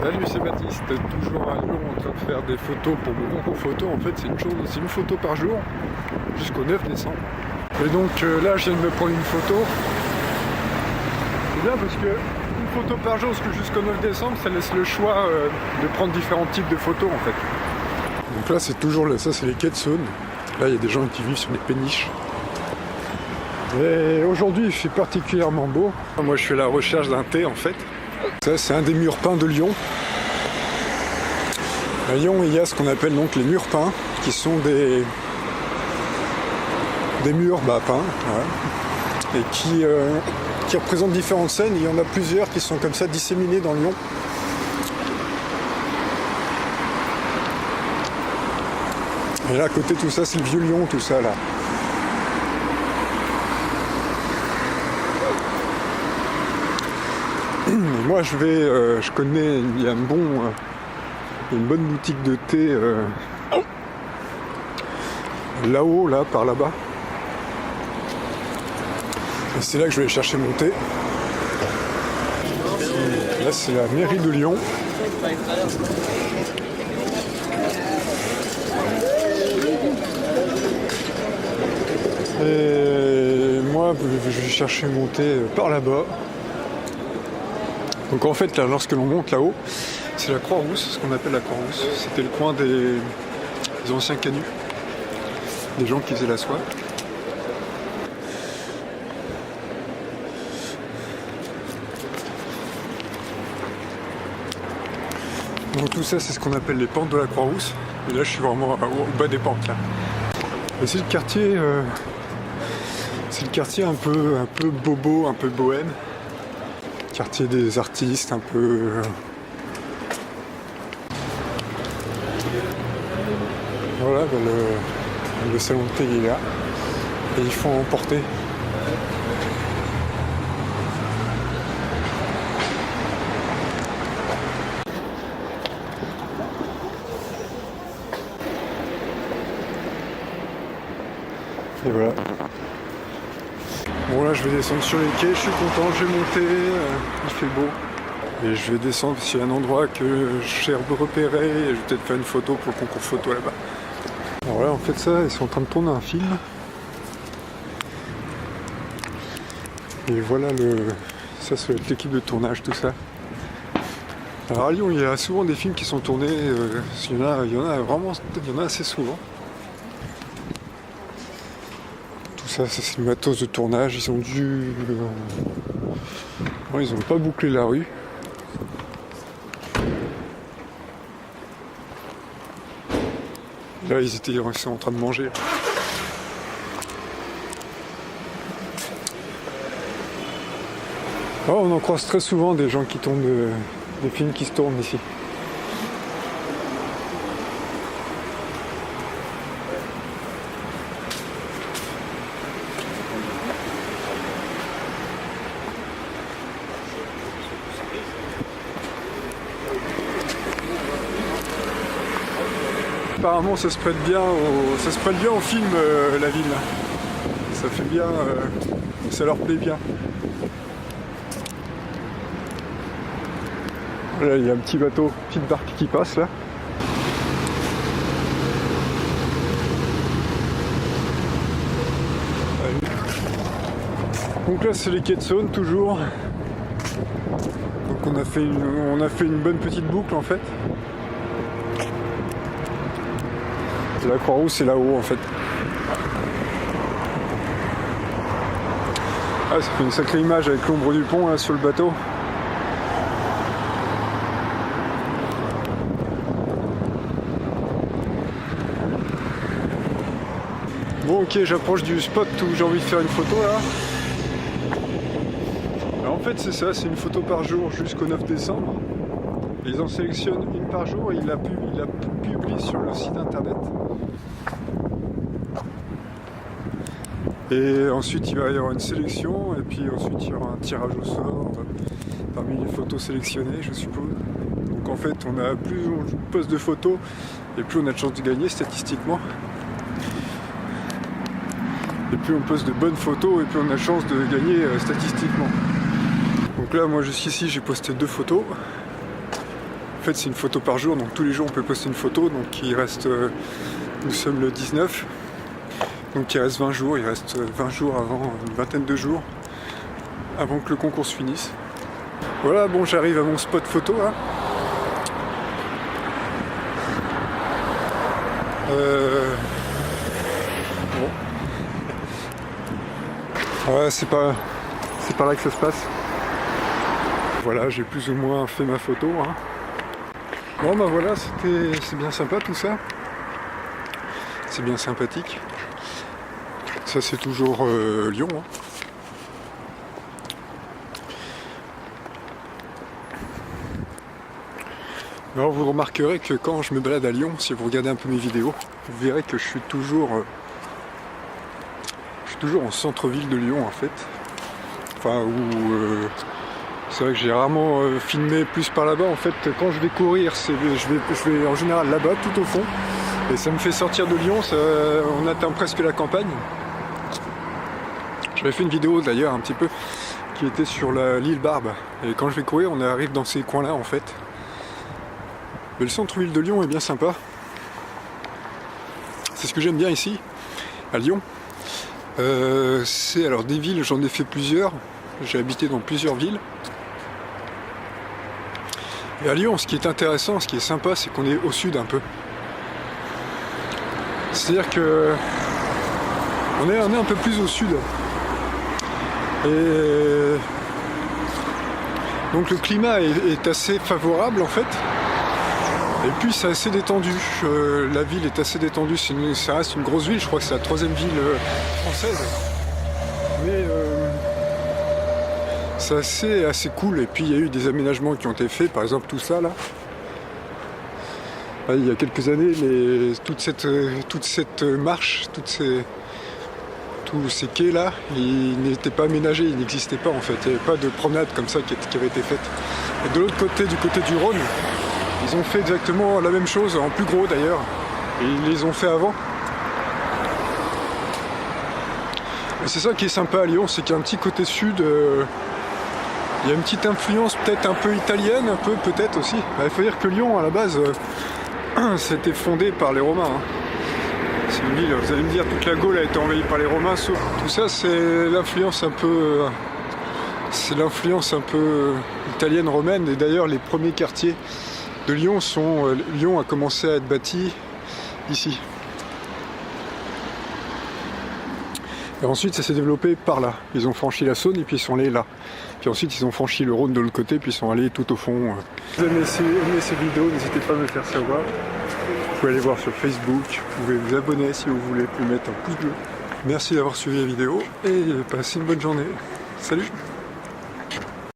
Salut, c'est Baptiste, toujours à Lyon en train de faire des photos pour mon concours photo. En fait, c'est une photo par jour jusqu'au 9 décembre. Et donc là, je viens de me prendre une photo. C'est bien parce que une photo par jour, parce que jusqu'au 9 décembre, ça laisse le choix de prendre différents types de photos en fait. Donc là, c'est toujours là, ça c'est les quais de Saône. Là, il y a des gens qui vivent sur les péniches. Et aujourd'hui, il fait particulièrement beau. Moi, je suis à la recherche d'un thé en fait. Ça, c'est un des murs peints de Lyon. À Lyon, il y a ce qu'on appelle donc les murs peints, qui sont des murs peints, ouais, et qui représentent différentes scènes. Il y en a plusieurs qui sont comme ça disséminés dans Lyon. Et là, à côté, tout ça, c'est le vieux Lyon, tout ça là. Et moi, je connais, il y a une bonne boutique de thé là-haut, là, par là-bas. Et c'est là que je vais aller chercher mon thé. Là, c'est la mairie de Lyon. Et moi, je vais chercher mon thé par là-bas. Donc en fait, là, lorsque l'on monte là-haut, c'est la Croix-Rousse, ce qu'on appelle la Croix-Rousse. C'était le coin des anciens canuts, des gens qui faisaient la soie. Donc tout ça, c'est ce qu'on appelle les pentes de la Croix-Rousse. Et là, je suis vraiment au bas des pentes, là. Et c'est le quartier un peu bobo, un peu bohème. Quartier des artistes, un peu... Voilà, le salon de thé est là. Et ils font emporter. Et voilà. Bon là je vais descendre sur les quais, je suis content, j'ai monté, il fait beau. Et je vais descendre s'il y a un endroit que je vais repérer et je vais peut-être faire une photo pour le concours photo là-bas. Alors là en fait ça, ils sont en train de tourner un film. Et voilà ça va être l'équipe de tournage, tout ça. Alors à Lyon il y a souvent des films qui sont tournés, il y en a assez souvent. Ça c'est le matos de tournage, ils ont dû... Non, ils n'ont pas bouclé la rue. Là ils sont en train de manger. Oh, on en croise très souvent des gens qui tournent, des films qui se tournent ici. Apparemment ça se prête bien au film, la ville. Ça fait bien, ça leur plaît bien. Là il y a un petit bateau, petite barque qui passe là. Donc là c'est les quais de Saône toujours. Donc on a fait une bonne petite boucle en fait. La Croix-Rousse c'est là-haut en fait. Ah, ça fait une sacrée image avec l'ombre du pont là sur le bateau. Bon ok, j'approche du spot où j'ai envie de faire une photo là. Alors, en fait c'est ça, c'est une photo par jour jusqu'au 9 décembre. Ils en sélectionnent une par jour et il la publie sur le site internet. Et ensuite il va y avoir une sélection et puis ensuite il y aura un tirage au sort parmi les photos sélectionnées je suppose. Donc en fait plus on poste de photos et plus on a de chances de gagner statistiquement. Et plus on poste de bonnes photos et plus on a de chances de gagner statistiquement. Donc là moi jusqu'ici j'ai posté 2 photos. fait c'est une photo par jour, donc tous les jours on peut poster une photo, donc il reste, nous sommes le 19, donc il reste 20 jours, il reste 20 jours avant, une vingtaine de jours, avant que le concours se finisse. Voilà, bon j'arrive à mon spot photo là. Bon. Ouais, c'est pas là que ça se passe. Voilà, j'ai plus ou moins fait ma photo. Hein. Bon bah voilà, c'est bien sympa tout ça. C'est bien sympathique. Ça c'est toujours Lyon. Hein. Alors vous remarquerez que quand je me balade à Lyon, si vous regardez un peu mes vidéos, vous verrez que je suis toujours en centre-ville de Lyon en fait. Enfin, c'est vrai que j'ai rarement filmé plus par là-bas. En fait, quand je vais courir, je vais en général là-bas, tout au fond. Et ça me fait sortir de Lyon, on atteint presque la campagne. J'avais fait une vidéo d'ailleurs un petit peu qui était sur l'île Barbe. Et quand je vais courir, on arrive dans ces coins-là en fait. Mais le centre-ville de Lyon est bien sympa. C'est ce que j'aime bien ici, à Lyon. C'est alors des villes, j'en ai fait plusieurs. J'ai habité dans plusieurs villes. Et à Lyon, ce qui est intéressant, ce qui est sympa, c'est qu'on est au sud un peu. C'est-à-dire que on est un peu plus au sud. Et donc le climat est assez favorable en fait. Et puis c'est assez détendu, la ville est assez détendue, ça reste une grosse ville, je crois que c'est la 3e ville française. Mais c'est assez cool, et puis il y a eu des aménagements qui ont été faits, par exemple tout ça là. Il y a quelques années, toute cette marche, tous ces quais là, ils n'étaient pas aménagés, ils n'existaient pas en fait, il n'y avait pas de promenade comme ça qui avait été faite. Et de l'autre côté, du côté du Rhône, ils ont fait exactement la même chose, en plus gros d'ailleurs, et ils les ont fait avant. Et c'est ça qui est sympa à Lyon, c'est qu'il y a un petit côté sud, il y a une petite influence peut-être un peu italienne, un peu peut-être aussi. Il faut dire que Lyon à la base, c'était fondé par les Romains. Hein. C'est une ville, vous allez me dire, toute la Gaule a été envahie par les Romains, sauf tout ça c'est l'influence un peu... italienne, romaine, et d'ailleurs les premiers quartiers de Lyon Lyon a commencé à être bâti ici. Et ensuite ça s'est développé par là. Ils ont franchi la Saône et puis ils sont allés là. Puis ensuite ils ont franchi le Rhône de l'autre côté puis ils sont allés tout au fond. Si vous avez aimé ces vidéos, n'hésitez pas à me faire savoir. Vous pouvez aller voir sur Facebook, vous pouvez vous abonner si vous voulez, vous pouvez mettre un pouce bleu. Merci d'avoir suivi la vidéo et passez une bonne journée. Salut!